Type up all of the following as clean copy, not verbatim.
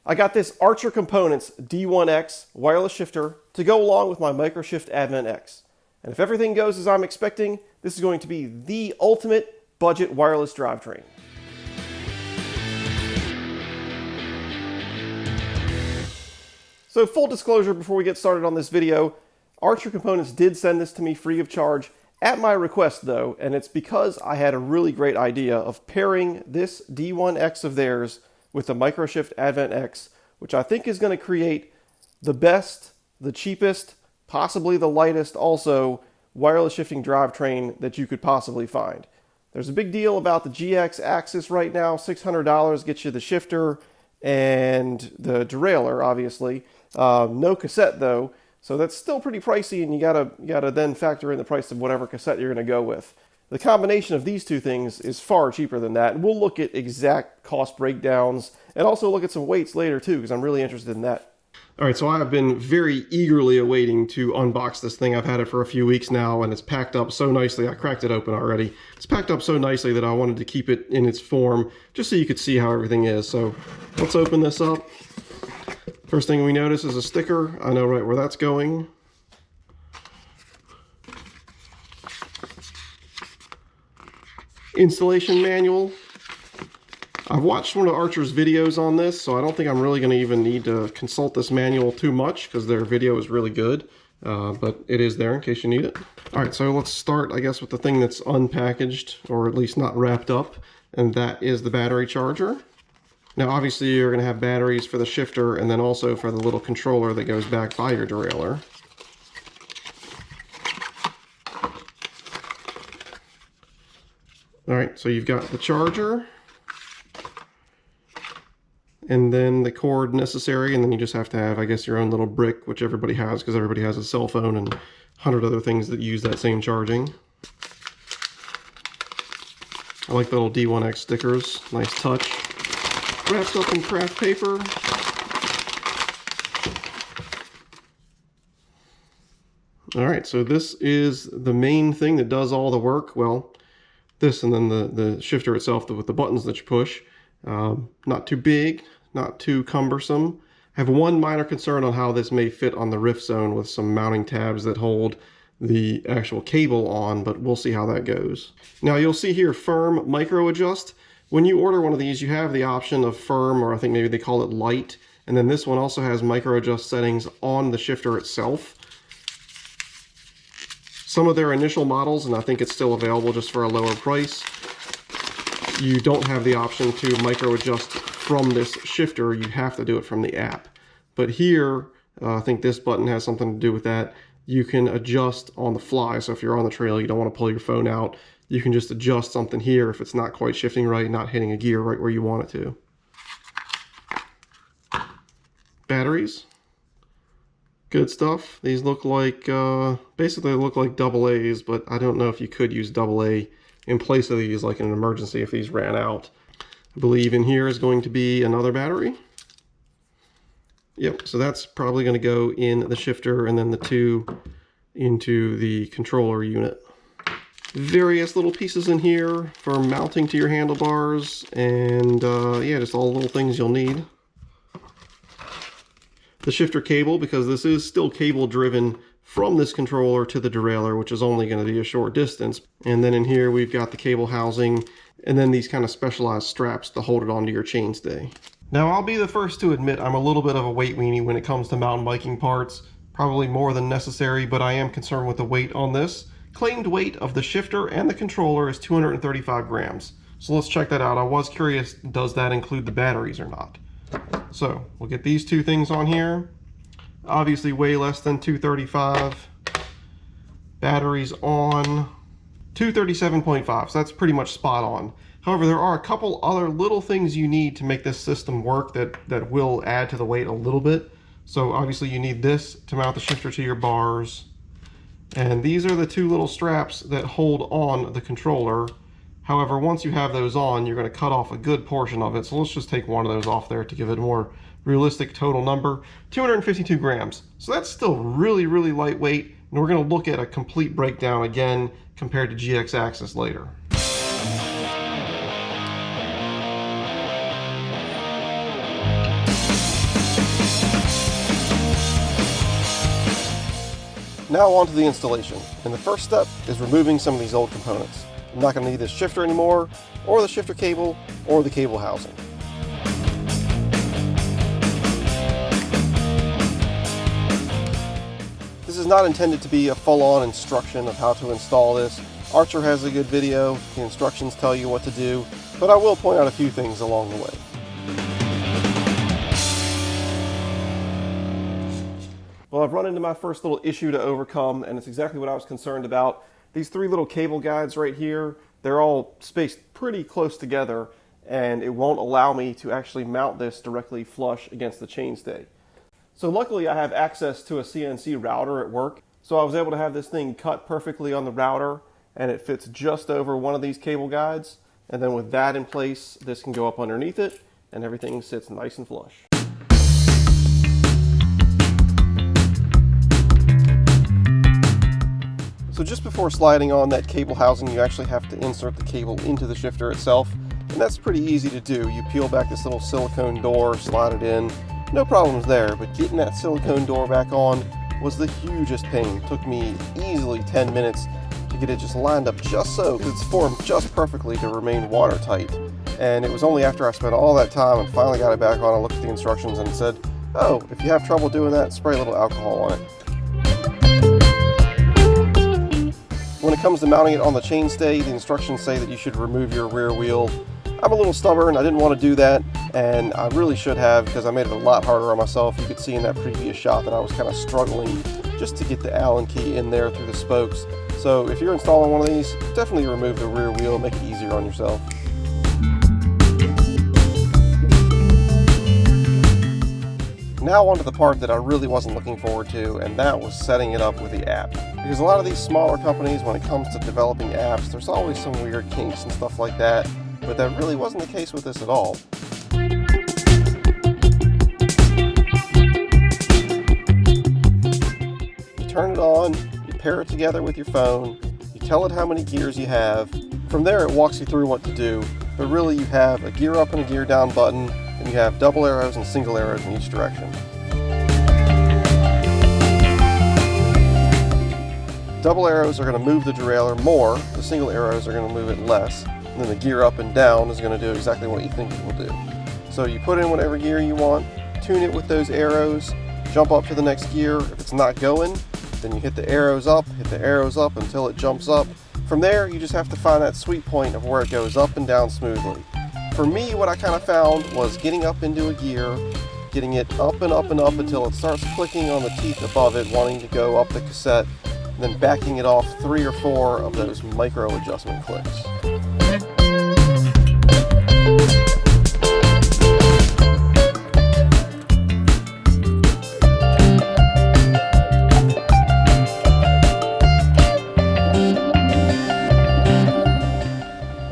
I got this Archer Components D1X wireless shifter to go along with my Microshift Advent X. And if everything goes as I'm expecting, this is going to be the ultimate budget wireless drivetrain. So full disclosure before we get started on this video, Archer Components did send this to me free of charge at my request though, and it's because I had a really great idea of pairing this D1X of theirs with the Microshift Advent X, which I think is going to create the best, the cheapest, possibly the lightest also, wireless shifting drivetrain that you could possibly find. There's a big deal about the GX AXS right now. $600 gets you the shifter and the derailleur, obviously. No cassette though, so that's still pretty pricey, and you gotta then factor in the price of whatever cassette you're going to go with. The combination of these two things is far cheaper than that, and we'll look at exact cost breakdowns and also look at some weights later too, because I'm really interested in that. All right, so I have been very eagerly awaiting to unbox this thing. I've had it for a few weeks now, and it's packed up so nicely. I cracked it open already. It's packed up so nicely that I wanted to keep it in its form, just so you could see how everything is. So let's open this up. First thing we notice is a sticker. I know right where that's going. Installation manual. I've watched one of Archer's videos on this, so I don't think I'm really going to even need to consult this manual too much because their video is really good, but it is there in case you need it. Alright, so let's start, I guess, with the thing that's unpackaged, or at least not wrapped up, and that is the battery charger. Now obviously you're going to have batteries for the shifter and then also for the little controller that goes back by your derailleur. Alright, so you've got the charger, and then the cord necessary, and then you just have to have, I guess, your own little brick, which everybody has, because everybody has a cell phone and 100 other things that use that same charging. I like the little D1X stickers, nice touch. Wrapped up in craft paper. Alright, so this is the main thing that does all the work. Well, this and then the shifter itself with the buttons that you push. Not too big, not too cumbersome. I have one minor concern on how this may fit on the rift zone with some mounting tabs that hold the actual cable on, but we'll see how that goes. Now you'll see here firm micro adjust. When you order one of these, you have the option of firm, or I think maybe they call it light, and then this one also has micro adjust settings on the shifter itself. Some of their initial models, and I think it's still available just for a lower price, you don't have the option to micro adjust from this shifter. You have to do it from the app. But here, I think this button has something to do with that. You can adjust on the fly. So if you're on the trail, you don't want to pull your phone out, you can just adjust something here if it's not quite shifting right, not hitting a gear right where you want it to. Batteries. Good stuff. These look like, basically they look like AA's, but I don't know if you could use AA in place of these, like in an emergency if these ran out. I believe in here is going to be another battery. Yep, so that's probably going to go in the shifter and then the two into the controller unit. Various little pieces in here for mounting to your handlebars, and yeah, just all the little things you'll need. The shifter cable, because this is still cable driven from this controller to the derailleur, which is only going to be a short distance. And then in here we've got the cable housing, and then these kind of specialized straps to hold it onto your chainstay. Now I'll be the first to admit I'm a little bit of a weight weenie when it comes to mountain biking parts, probably more than necessary, but I am concerned with the weight on this. Claimed weight of the shifter and the controller is 235 grams. So let's check that out. I was curious, does that include the batteries or not? So we'll get these two things on here. Obviously way less than 235. Batteries on 237.5, so that's pretty much spot on. However, there are a couple other little things you need to make this system work that will add to the weight a little bit. So obviously you need this to mount the shifter to your bars. And these are the two little straps that hold on the controller. However, once you have those on, you're going to cut off a good portion of it. So let's just take one of those off there to give it a more realistic total number. 252 grams. So that's still really, really lightweight. And we're going to look at a complete breakdown again compared to GX AXS later. Now on to the installation, and the first step is removing some of these old components. I'm not going to need this shifter anymore, or the shifter cable, or the cable housing. This is not intended to be a full-on instruction of how to install this. Archer has a good video, the instructions tell you what to do, but I will point out a few things along the way. Well, I've run into my first little issue to overcome, and it's exactly what I was concerned about. These three little cable guides right here, they're all spaced pretty close together, and it won't allow me to actually mount this directly flush against the chainstay. So luckily I have access to a CNC router at work, so I was able to have this thing cut perfectly on the router, and it fits just over one of these cable guides, and then with that in place, this can go up underneath it, and everything sits nice and flush. So just before sliding on that cable housing, you actually have to insert the cable into the shifter itself, and that's pretty easy to do. You peel back this little silicone door, slide it in, no problems there, but getting that silicone door back on was the hugest pain. It took me easily 10 minutes to get it just lined up just so, because it's formed just perfectly to remain watertight. And it was only after I spent all that time and finally got it back on, I looked at the instructions and it said, oh, if you have trouble doing that, spray a little alcohol on it. When it comes to mounting it on the chainstay, the instructions say that you should remove your rear wheel. I'm a little stubborn, I didn't want to do that, and I really should have because I made it a lot harder on myself. You could see in that previous shot that I was kind of struggling just to get the Allen key in there through the spokes. So if you're installing one of these, definitely remove the rear wheel, make it easier on yourself. Now onto the part that I really wasn't looking forward to, and that was setting it up with the app. Because a lot of these smaller companies, when it comes to developing apps, there's always some weird kinks and stuff like that, but that really wasn't the case with this at all. You turn it on, you pair it together with your phone, you tell it how many gears you have. From there it walks you through what to do, but really you have a gear up and a gear down button, and you have double arrows and single arrows in each direction. Double arrows are going to move the derailleur more, the single arrows are going to move it less, and then the gear up and down is going to do exactly what you think it will do. So you put in whatever gear you want, tune it with those arrows, jump up to the next gear. If it's not going, then you hit the arrows up until it jumps up. From there, you just have to find that sweet point of where it goes up and down smoothly. For me, what I kind of found was getting up into a gear, getting it up and up and up until it starts clicking on the teeth above it, wanting to go up the cassette, and then backing it off 3 or 4 of those micro adjustment clicks.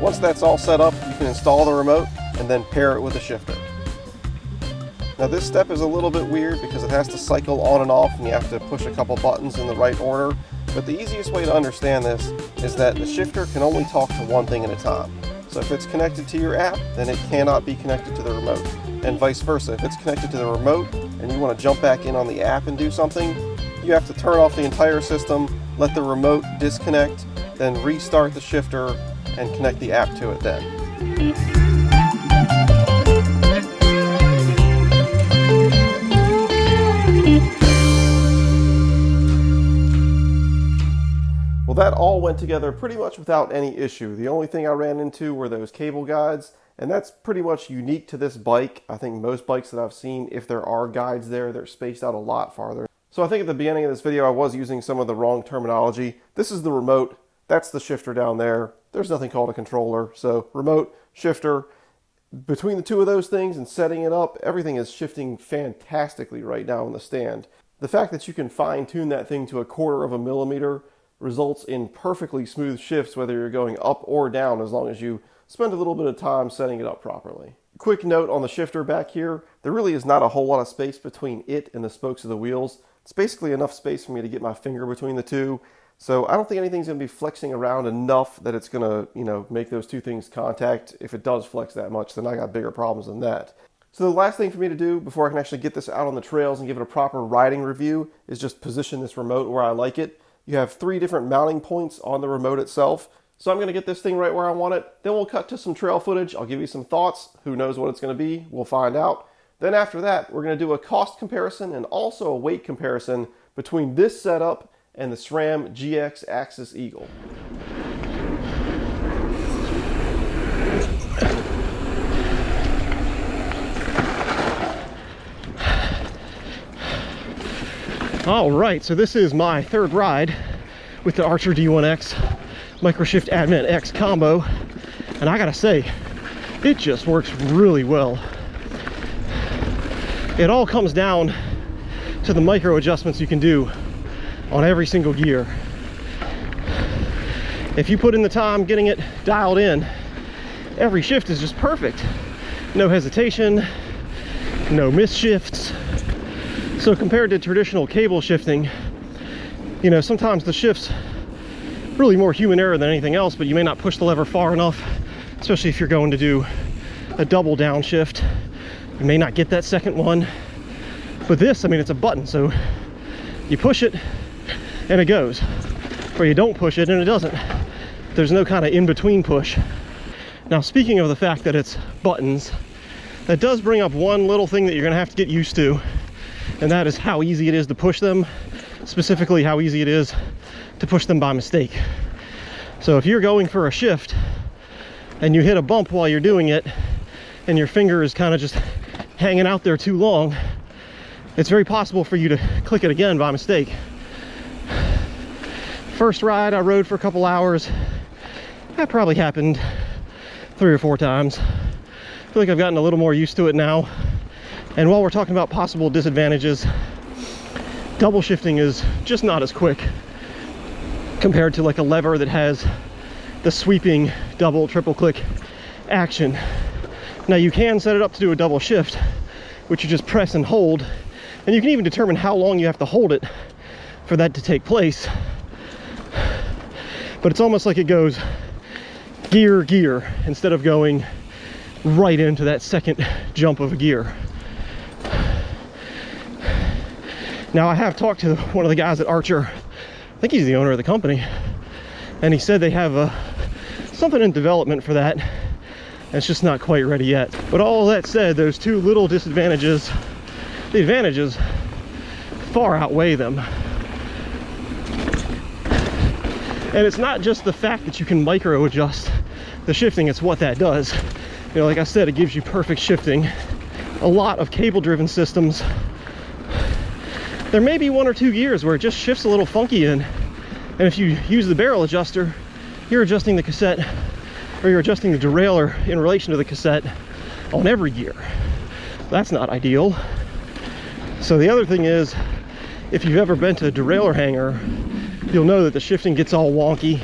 Once that's all set up, you can install the remote and then pair it with the shifter. Now this step is a little bit weird because it has to cycle on and off and you have to push a couple buttons in the right order, but the easiest way to understand this is that the shifter can only talk to one thing at a time. So if it's connected to your app, then it cannot be connected to the remote, and vice versa. If it's connected to the remote and you want to jump back in on the app and do something, you have to turn off the entire system, let the remote disconnect, then restart the shifter and connect the app to it then. Well, that all went together pretty much without any issue. The only thing I ran into were those cable guides, and that's pretty much unique to this bike. I think most bikes that I've seen, if there are guides there, they're spaced out a lot farther. So I think at the beginning of this video I was using some of the wrong terminology. This is the remote, that's the shifter down there. There's nothing called a controller, so remote, shifter. Between the two of those things and setting it up, everything is shifting fantastically right now in the stand. The fact that you can fine-tune that thing to 1/4 of a millimeter results in perfectly smooth shifts whether you're going up or down, as long as you spend a little bit of time setting it up properly. Quick note on the shifter back here, there really is not a whole lot of space between it and the spokes of the wheels. It's basically enough space for me to get my finger between the two. So I don't think anything's going to be flexing around enough that it's going to, make those two things contact. If it does flex that much, then I got bigger problems than that. So the last thing for me to do before I can actually get this out on the trails and give it a proper riding review is just position this remote where I like it. You have 3 different mounting points on the remote itself. So I'm going to get this thing right where I want it. Then we'll cut to some trail footage. I'll give you some thoughts. Who knows what it's going to be? We'll find out. Then after that, we're going to do a cost comparison and also a weight comparison between this setup and the Sram GX AXS Eagle. All right, so this is my 3rd ride with the Archer D1X Microshift Advent X combo, and I gotta say, it just works really well. It all comes down to the micro adjustments you can do on every single gear. If you put in the time getting it dialed in, every shift is just perfect. No hesitation, no miss shifts. So compared to traditional cable shifting, you know, sometimes the shift's really more human error than anything else, but you may not push the lever far enough, especially if you're going to do a double downshift. You may not get that second one. But this, I mean, it's a button, so you push it and it goes, or you don't push it and it doesn't. There's no kind of in-between push. Now, speaking of the fact that it's buttons, that does bring up one little thing that you're gonna have to get used to, and that is how easy it is to push them, specifically how easy it is to push them by mistake. So if you're going for a shift and you hit a bump while you're doing it and your finger is kind of just hanging out there too long, it's very possible for you to click it again by mistake. First ride I rode for a couple hours, that probably happened 3 or 4 times. I feel like I've gotten a little more used to it now. And while we're talking about possible disadvantages, double shifting is just not as quick compared to like a lever that has the sweeping double, triple click action. Now you can set it up to do a double shift, which you just press and hold, and you can even determine how long you have to hold it for that to take place. But it's almost like it goes gear, gear, instead of going right into that second jump of a gear. Now, I have talked to one of the guys at Archer, I think he's the owner of the company, and he said they have something in development for that. It's just not quite ready yet. But all that said, those 2 little disadvantages, the advantages far outweigh them. And it's not just the fact that you can micro adjust the shifting, it's what that does. You know, like I said, it gives you perfect shifting. A lot of cable driven systems, there may be 1 or 2 gears where it just shifts a little funky in, and if you use the barrel adjuster, you're adjusting the cassette, or you're adjusting the derailleur in relation to the cassette on every gear. That's not ideal. So the other thing is, if you've ever been to a derailleur hanger, you'll know that the shifting gets all wonky,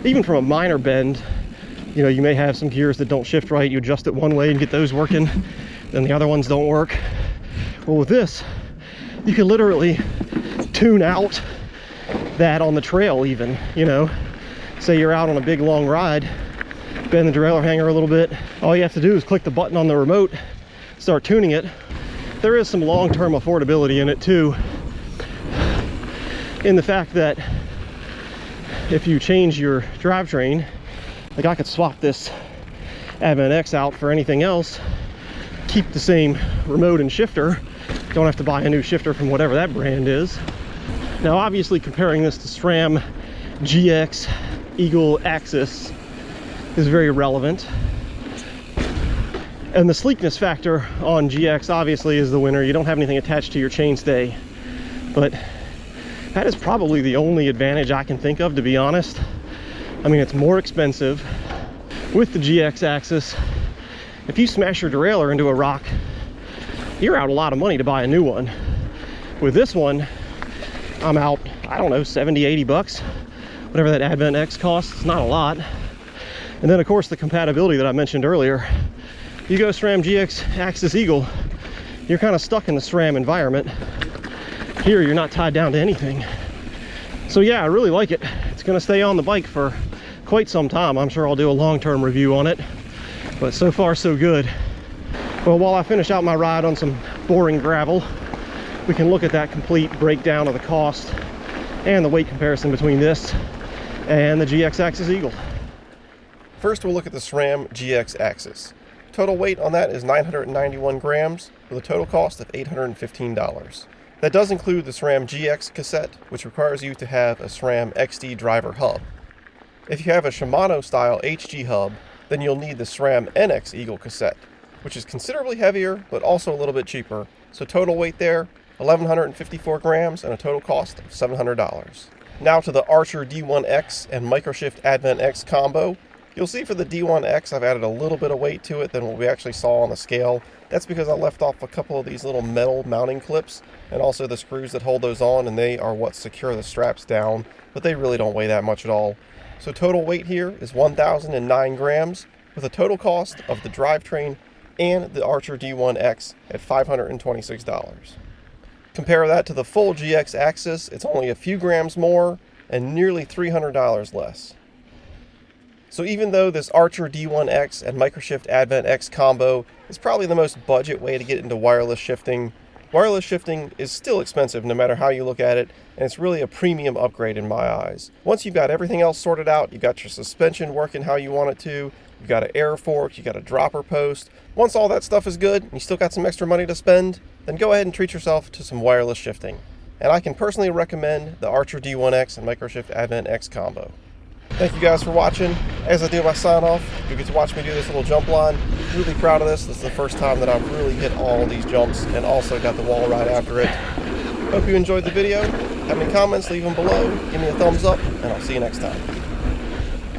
even from a minor bend. You know, you may have some gears that don't shift right, you adjust it one way and get those working, then the other ones don't work. Well, with this, you can literally tune out that on the trail even, you know. Say you're out on a big long ride, bend the derailleur hanger a little bit, all you have to do is click the button on the remote, start tuning it. There is some long-term affordability in it too, in the fact that if you change your drivetrain, like I could swap this Advent X out for anything else, keep the same remote and shifter, don't have to buy a new shifter from whatever that brand is. Now obviously comparing this to Sram GX AXS is very relevant. And the sleekness factor on GX obviously is the winner. You don't have anything attached to your chainstay, but that is probably the only advantage I can think of, to be honest. I mean, it's more expensive. With the GX AXS, if you smash your derailleur into a rock, you're out a lot of money to buy a new one. With this one, I'm out, I don't know, 70, 80 bucks, whatever that Advent X costs. It's not a lot. And then of course the compatibility that I mentioned earlier. You go Sram GX AXS Eagle, you're kind of stuck in the Sram environment. Here you're not tied down to anything. So yeah, I really like it. It's going to stay on the bike for quite some time. I'm sure I'll do a long-term review on it, but so far so good. Well, while I finish out my ride on some boring gravel, we can look at that complete breakdown of the cost and the weight comparison between this and the GX AXS Eagle. First, we'll look at the Sram GX AXS. Total weight on that is 991 grams with a total cost of $815. That does include the Sram GX Cassette, which requires you to have a Sram XD driver hub. If you have a Shimano style HG hub, then you'll need the Sram NX Eagle Cassette, which is considerably heavier but also a little bit cheaper. So total weight there, 1,154 grams and a total cost of $700. Now to the Archer D1X and Microshift Advent X combo. You'll see for the D1X I've added a little bit of weight to it than what we actually saw on the scale. That's because I left off a couple of these little metal mounting clips and also the screws that hold those on, and they are what secure the straps down, but they really don't weigh that much at all. So total weight here is 1,009 grams with a total cost of the drivetrain and the Archer D1X at $526. Compare that to the full GX AXS, it's only a few grams more and nearly $300 less. So even though this Archer D1X and Microshift Advent X combo is probably the most budget way to get into wireless shifting is still expensive no matter how you look at it, and it's really a premium upgrade in my eyes. Once you've got everything else sorted out, you've got your suspension working how you want it to, you've got an air fork, you've got a dropper post. Once all that stuff is good and you still got some extra money to spend, then go ahead and treat yourself to some wireless shifting. And I can personally recommend the Archer D1X and Microshift Advent X combo. Thank you guys for watching. As I do my sign off, you get to watch me do this little jump line. Really proud of this. This is the first time that I've really hit all these jumps and also got the wall right after it. Hope you enjoyed the video. Have any comments, leave them below. Give me a thumbs up, and I'll see you next time.